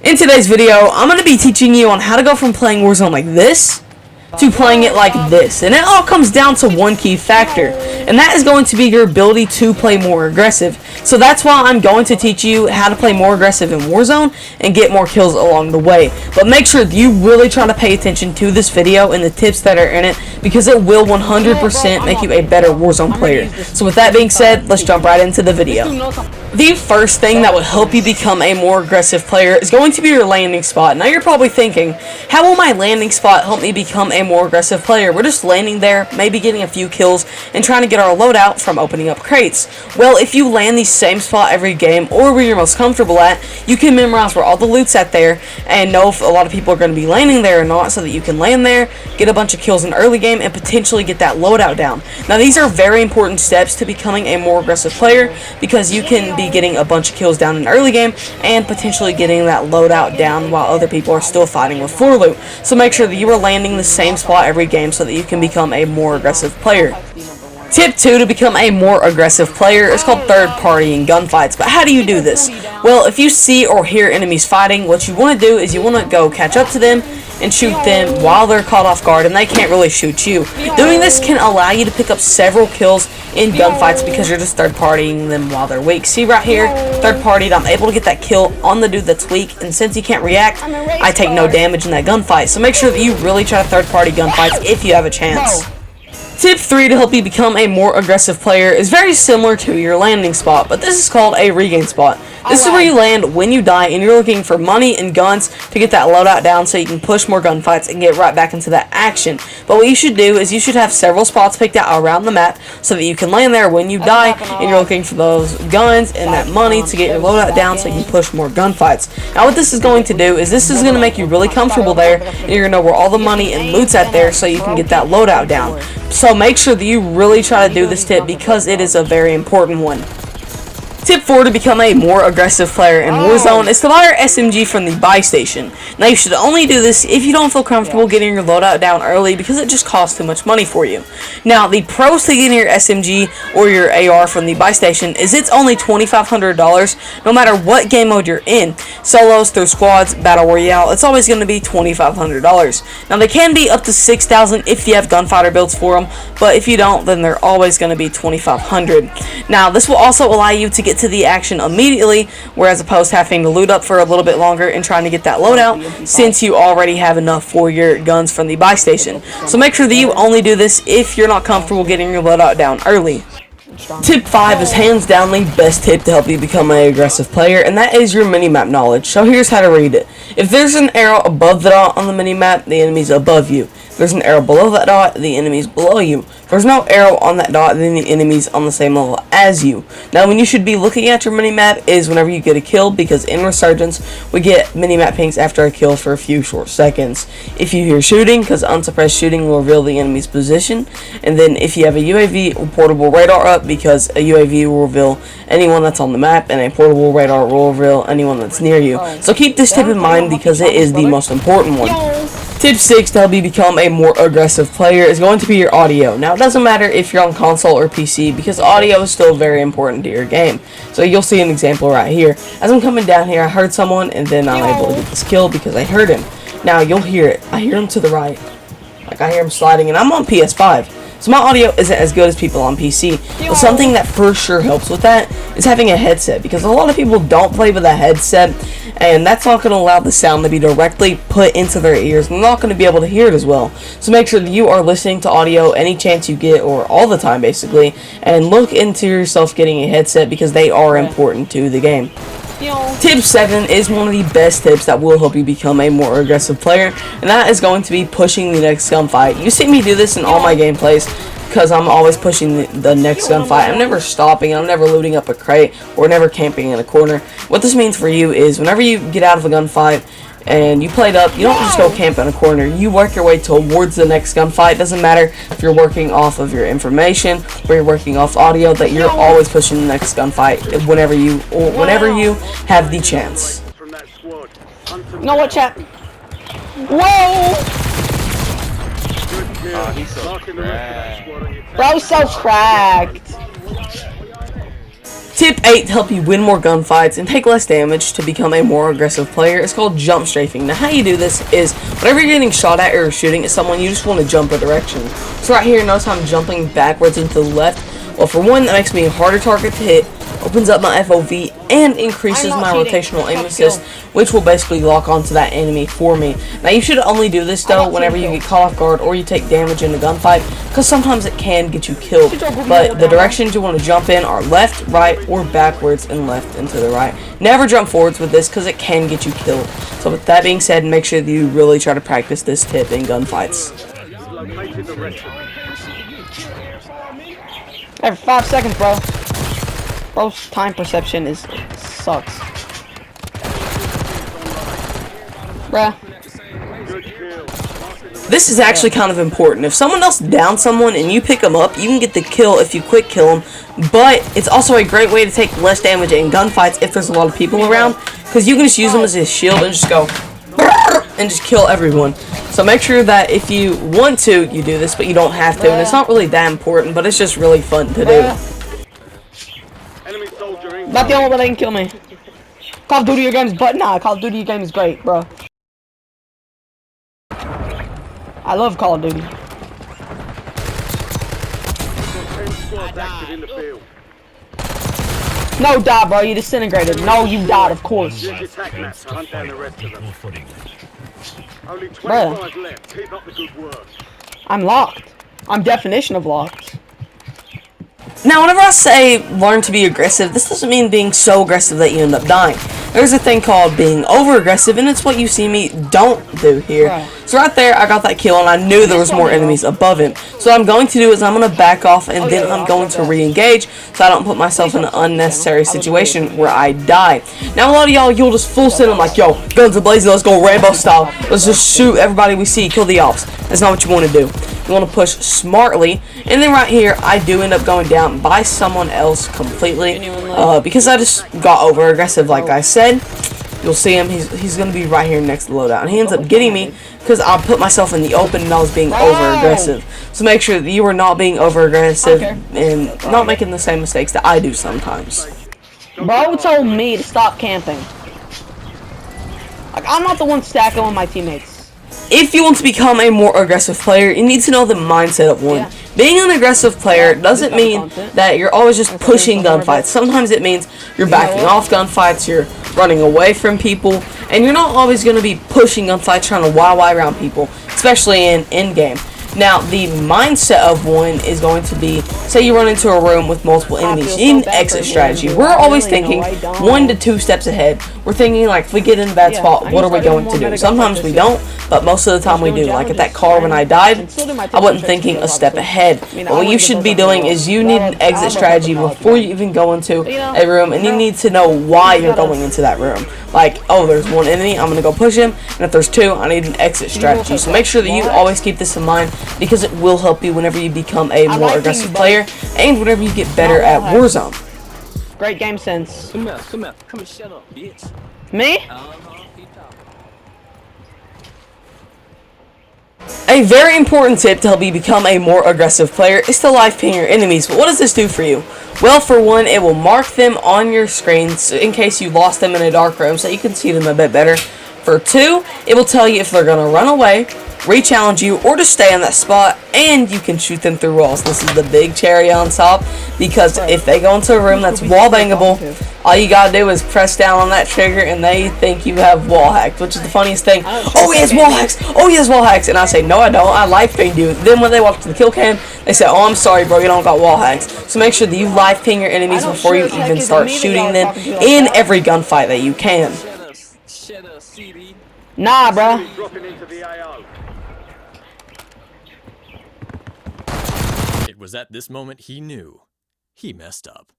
In today's video, I'm going to be teaching you on how to go from playing Warzone like this to playing it like this. And it all comes down to one key factor, and that is going to be your ability to play more aggressive. So that's why I'm going to teach you how to play more aggressive in Warzone and get more kills along the way. But make sure that you really try to pay attention to this video and the tips that are in it, because it will 100% make you a better Warzone player. So with that being said, let's jump right into the video. The first thing that will help you become a more aggressive player is going to be your landing spot. Now you're probably thinking, how will my landing spot help me become a more aggressive player? We're just landing there, maybe getting a few kills, and trying to get our loadout from opening up crates. Well, if you land the same spot every game, or where you're most comfortable at, you can memorize where all the loot's at there, and know if a lot of people are going to be landing there or not, so that you can land there, get a bunch of kills in the early game, and potentially get that loadout down. Now these are very important steps to becoming a more aggressive player, because you can be getting a bunch of kills down in the early game and potentially getting that loadout down while other people are still fighting with floor loot. So make sure that you are landing the same spot every game so that you can become a more aggressive player. Tip 2 to become a more aggressive player is called third party in gunfights. But how do you do this? Well, if you see or hear enemies fighting, what you want to do is you want to go catch up to them and shoot them while they're caught off guard and they can't really shoot you. Doing this can allow you to pick up several kills in gunfights because you're just third partying them while they're weak. See right here, third partied, I'm able to get that kill on the dude that's weak, and since he can't react, I take no damage in that gunfight. So make sure that you really try to third party gunfights if you have a chance. Tip 3 to help you become a more aggressive player is very similar to your landing spot, but this is called a regain spot. This is where you land when you die, and you're looking for money and guns to get that loadout down so you can push more gunfights and get right back into that action. But what you should do is you should have several spots picked out around the map so that you can land there when you die, and you're looking for those guns and that money to get your loadout down so you can push more gunfights. Now what this is going to do is this is going to make you really comfortable there, and you're going to know where all the money and loot's at there so you can get that loadout down. So make sure that you really try to do this tip because it is a very important one. Tip 4 to become a more aggressive player in Warzone is to buy your SMG from the buy station. Now you should only do this if you don't feel comfortable getting your loadout down early because it just costs too much money for you. Now the pros to getting your SMG or your AR from the buy station is it's only $2,500 no matter what game mode you're in. Solos, through squads, battle royale, it's always going to be $2,500. Now they can be up to $6,000 if you have gunfighter builds for them, but if you don't, then they're always going to be $2,500. Now this will also allow you to get to the action immediately, whereas opposed to having to loot up for a little bit longer and trying to get that loadout since you already have enough for your guns from the buy station. So make sure that you only do this if you're not comfortable getting your loadout down early. Tip 5 is hands down the best tip to help you become an aggressive player, and that is your minimap knowledge. So here's how to read it. If there's an arrow above the dot on the minimap, the enemy's above you. If there's an arrow below that dot, the enemy's below you. If there's no arrow on that dot, then the enemy's on the same level as you. Now when you should be looking at your minimap is whenever you get a kill, because in Resurgence we get minimap pings after a kill for a few short seconds. If you hear shooting, because unsuppressed shooting will reveal the enemy's position, and then if you have a UAV or portable radar up, because a UAV will reveal anyone that's on the map and a portable radar will reveal anyone that's near you. So keep this tip in mind because it is the most important one. Tip 6 to help you become a more aggressive player is going to be your audio. Now it doesn't matter if you're on console or PC because audio is still very important to your game. So you'll see an example right here. As I'm coming down here, I heard someone and then I'm able to get this kill because I heard him. Now you'll hear it. I hear him to the right. Like I hear him sliding, and I'm on PS5. So my audio isn't as good as people on PC, but something that for sure helps with that is having a headset, because a lot of people don't play with a headset, and that's not going to allow the sound to be directly put into their ears, and they're not going to be able to hear it as well. So make sure that you are listening to audio any chance you get, or all the time basically, and look into yourself getting a headset because they are important to the game. Tip 7 is one of the best tips that will help you become a more aggressive player, and that is going to be pushing the next gunfight. You see me do this in all my gameplays because I'm always pushing the next gunfight. I'm never stopping, I'm never looting up a crate, or never camping in a corner. What this means for you is whenever you get out of a gunfight and you played up, you don't just go camp in a corner. You work your way towards the next gunfight. It doesn't matter if you're working off of your information or you're working off audio, that you're always pushing the next gunfight whenever you have the chance. No, what, chat? Whoa! Oh, he's so cracked. Bro's so cracked. Tip 8 to help you win more gunfights and take less damage to become a more aggressive player is called jump strafing. Now how you do this is whenever you're getting shot at or shooting at someone, you just want to jump a direction. So right here, notice I'm jumping backwards into the left. Well, for one, that makes me a harder target to hit, opens up my FOV, and increases my rotational aim assist, which will basically lock onto that enemy for me. Now you should only do this though whenever you get caught off guard or you take damage in a gunfight, because sometimes it can get you killed. But the directions you want to jump in are left, right, or backwards and left and to the right. Never jump forwards with this because it can get you killed. So with that being said, make sure that you really try to practice this tip in gunfights. Every 5 seconds, bro. Bro's time perception sucks. Bruh. This is actually kind of important. If someone else downs someone and you pick them up, you can get the kill if you quick kill them. But it's also a great way to take less damage in gunfights if there's a lot of people around, because you can just use them as a shield and just go and just kill everyone. So make sure that if you want to, you do this, but you don't have to. And it's not really that important, but it's just really fun to do. Not the only way they can kill me. Call of Duty your game is Call of Duty your game is great, bro. I love Call of Duty. No, die, bro. You disintegrated. No, you died, of course. Bruh. I'm locked. I'm definition of locked. Now, whenever I say learn to be aggressive, this doesn't mean being so aggressive that you end up dying. There's a thing called being over-aggressive, and it's what you see me don't do here. Right. So right there, I got that kill, and I knew there was more enemies above him. So what I'm going to do is I'm going to back off, and then I'm going to re-engage, so I don't put myself in an unnecessary situation where I die. Now, a lot of y'all, you'll just full send them like, yo, guns a-blazing, let's go Rambo style. Let's just shoot everybody we see, kill the ops. That's not what you want to do. You want to push smartly, and then right here, I do end up going down by someone else completely, because I just got over-aggressive, like I said. You'll see him, he's going to be right here next to the loadout, and he ends up getting me, because I put myself in the open and I was being over-aggressive. So make sure that you are not being over-aggressive, and not making the same mistakes that I do sometimes. Bro told me to stop camping. Like, I'm not the one stacking with my teammates. If you want to become a more aggressive player, you need to know the mindset of one. Yeah. Being an aggressive player doesn't mean that you're always just pushing gunfights. Sometimes it means you're backing off gunfights, you're running away from people, and you're not always going to be pushing gunfights trying to YY around people, especially in Endgame. Now, the mindset of one is going to be, say you run into a room with multiple enemies, you need an exit strategy. We're always thinking 1 to 2 steps ahead. We're thinking, like, if we get in a bad spot, what are we going to do? Sometimes we don't, but most of the time we do. Like at that car when I died, I wasn't thinking a step ahead. But what you should be doing is you need an exit strategy before you even go into a room, and you need to know why you're going into that room. Like, oh, there's one enemy, I'm going to go push him, and if there's 2, I need an exit strategy. So make sure that you always keep this in mind, because it will help you whenever you become a more aggressive player, and whenever you get better at Warzone. Great game sense. Come here, come and shut up, bitch. Me? A very important tip to help you become a more aggressive player is to live ping your enemies. But what does this do for you? Well, for one, it will mark them on your screen in case you lost them in a dark room so you can see them a bit better. For 2, it will tell you if they're going to run away, re-challenge you, or just stay on that spot, and you can shoot them through walls. This is the big cherry on top, because if they go into a room that's wall bangable, all you gotta do is press down on that trigger and they think you have wall hacked, which is the funniest thing. Oh, he has wall hacks! Oh, he has wall hacks! And I say, no, I don't. I live pinged you. Then when they walk to the kill cam, they say, oh, I'm sorry, bro, you don't got wall hacks. So make sure that you live ping your enemies before you even start shooting them in every gunfight that you can. Nah, bro. It was at this moment he knew. He messed up.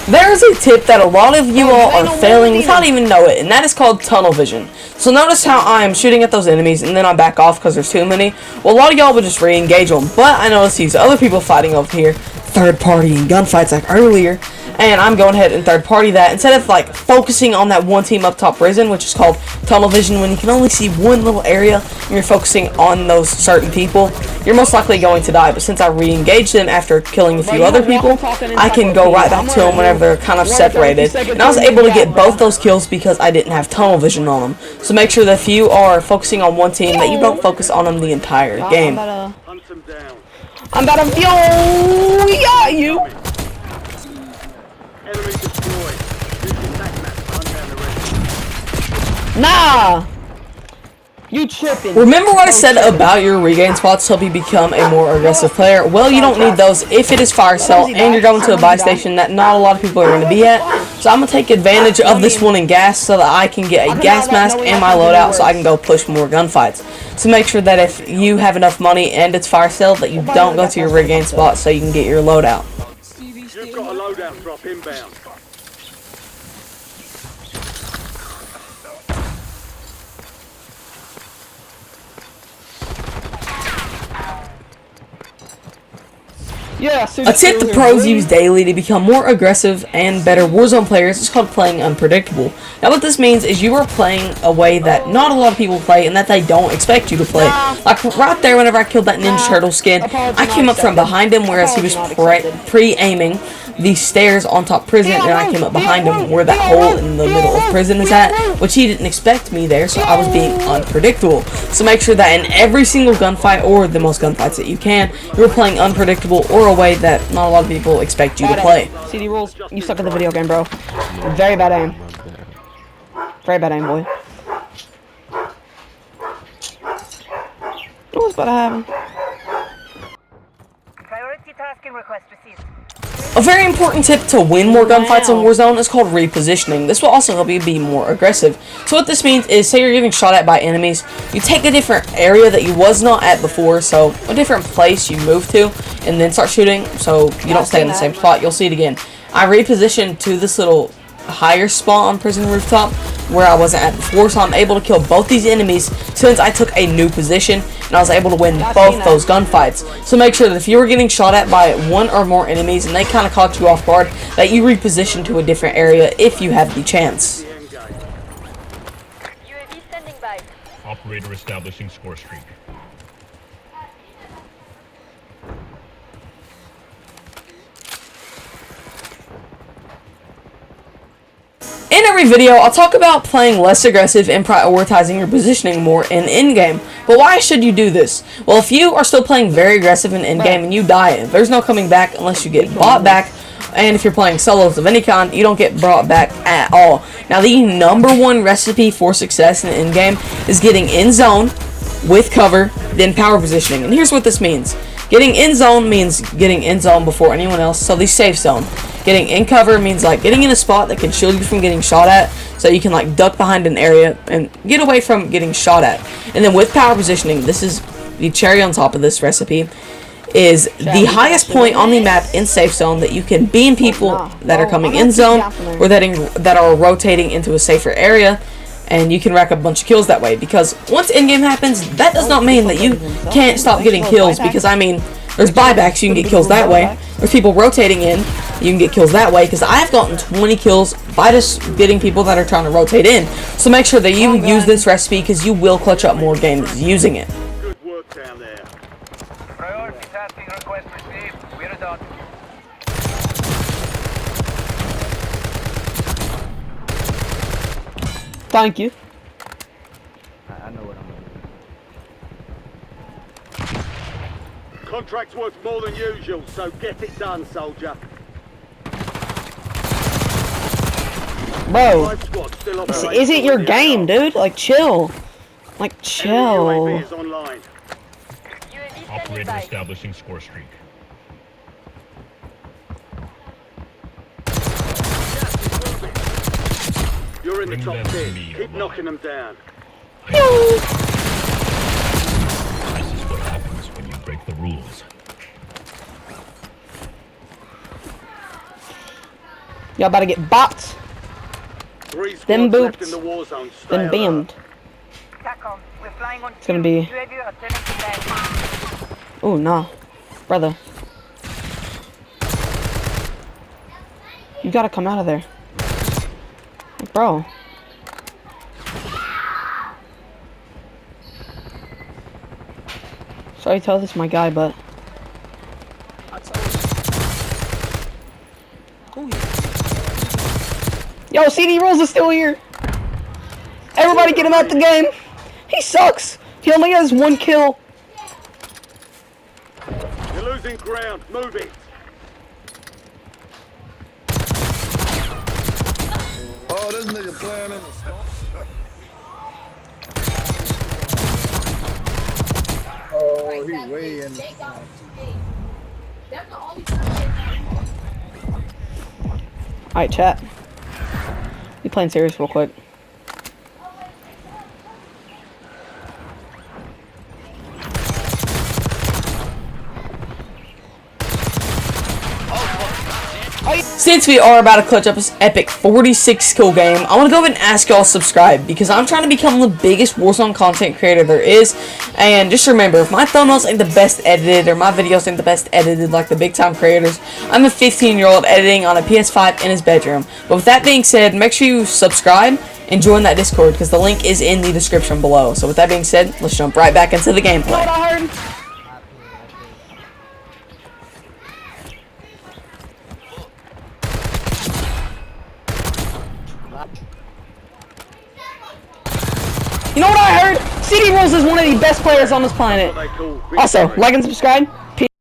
There's a tip that a lot of you all are failing without even know it, and that is called tunnel vision. So notice how I am shooting at those enemies and then I back off because there's too many. Well, a lot of y'all would just re-engage them, but I noticed these other people fighting over here, third party in gunfights like earlier, and I'm going ahead and third party that instead of like focusing on that one team up top prison, which is called tunnel vision, when you can only see one little area and you're focusing on those certain people, you're most likely going to die. But since I re-engage them after killing a few other people, I can go right back to them whenever they're kind of separated. And I was able to get both those kills because I didn't have tunnel vision on them. So make sure that if you are focusing on one team, that you don't focus on them the entire game. I'm about to fuel. We got you. Enemy destroyed. Using that map to hunt down the rest. Nah. You tripping. Remember what I said about your regain spots to help you become a more aggressive player? Well, you don't need those if it is fire sale and you're going to a buy station that not a lot of people are going to be at. So I'm going to take advantage of this one in gas so that I can get a gas mask and my loadout so I can go push more gunfights. So make sure that if you have enough money and it's fire sale that you don't go to your regain spot so you can get your loadout. You've got a loadout drop inbound. Yeah, A tip the pros use daily to become more aggressive and better Warzone players is called playing unpredictable. Now what this means is you are playing a way that not a lot of people play and that they don't expect you to play. Like right there whenever I killed that Ninja Turtle skin, I came up from behind him whereas he was pre-aiming the stairs on top prison, and I came up behind him where that hole in the middle of prison is at, which he didn't expect me there, so I was being unpredictable. So make sure that in every single gunfight, or the most gunfights that you can, you're playing unpredictable or a way that not a lot of people expect you to play. CD rules, you suck at the video game, bro. Very bad aim. Very bad aim, boy. What's about to happen? Priority tasking request received. A very important tip to win more gunfights in Warzone is called repositioning. This will also help you be more aggressive. So what this means is, say you're getting shot at by enemies, you take a different area that you was not at before, so a different place you move to, and then start shooting, so you don't stay in the same spot. You'll see it again. I repositioned to this little higher spot on prison rooftop where I wasn't at before, so I'm able to kill both these enemies since I took a new position, and I was able to win both those gunfights. So make sure that if you were getting shot at by one or more enemies and they kind of caught you off guard, that you reposition to a different area if you have the chance. UAV standing by. Operator establishing score streak. In every video, I'll talk about playing less aggressive and prioritizing your positioning more in Endgame. But why should you do this? Well, if you are still playing very aggressive in Endgame and you die, there's no coming back unless you get bought back. And if you're playing solos of any kind, you don't get brought back at all. Now, the #1 recipe for success in Endgame is getting in zone with cover, then power positioning. And here's what this means. Getting in zone means getting in zone before anyone else, so the safe zone. Getting in cover means like getting in a spot that can shield you from getting shot at, so you can like duck behind an area and get away from getting shot at. And then with power positioning, this is the cherry on top of this recipe, is the highest point on the map in safe zone that you can beam people that are coming in zone or that are rotating into a safer area, and you can rack up a bunch of kills that way. Because once in-game happens, that does not mean that you can't stop getting kills, because I mean, there's buybacks, you can get kills that way. There's people rotating in, you can get kills that way, because I've gotten 20 kills by just getting people that are trying to rotate in. So make sure that you use this recipe, because you will clutch up more games using it. Good work down there. Priority tasking request received. We're done. Thank you. I know what I'm doing. Contract's worth more than usual, so get it done, soldier. Bro, Five squads still this operating isn't your the game, AR. dude. Like, chill. Like, Enemy chill. UAV is online. UAV standing Operator by. establishing score streak. You're in the Bring top them to 10. me, Keep Omar. knocking them down. This is what happens when you break the rules. Y'all about to get bots, 3 Them squads left boots. in the war zone. Stay then alert. beamed. TACOM, we're flying on It's gonna be- UAV are turning to land. Oh, no. Brother. You gotta come out of there. Like, bro. Sorry to tell this my guy, but... Yo, CD Rules is still here! Everybody get him out the game! He sucks! He only has 1 kill. You're losing ground. Move it. Oh, this nigga playing in the Oh, he way in the Alright, chat. You playing serious real quick. Since we are about to clutch up this epic 46 kill game, I want to go ahead and ask y'all to subscribe because I'm trying to become the biggest Warzone content creator there is. And just remember, if my thumbnails ain't the best edited or my videos ain't the best edited like the big time creators, I'm a 15-year-old editing on a PS5 in his bedroom. But with that being said, make sure you subscribe and join that Discord because the link is in the description below. So with that being said, let's jump right back into the gameplay. You know what I heard? CD Rules is one of the best players on this planet. Also, like and subscribe. Peace.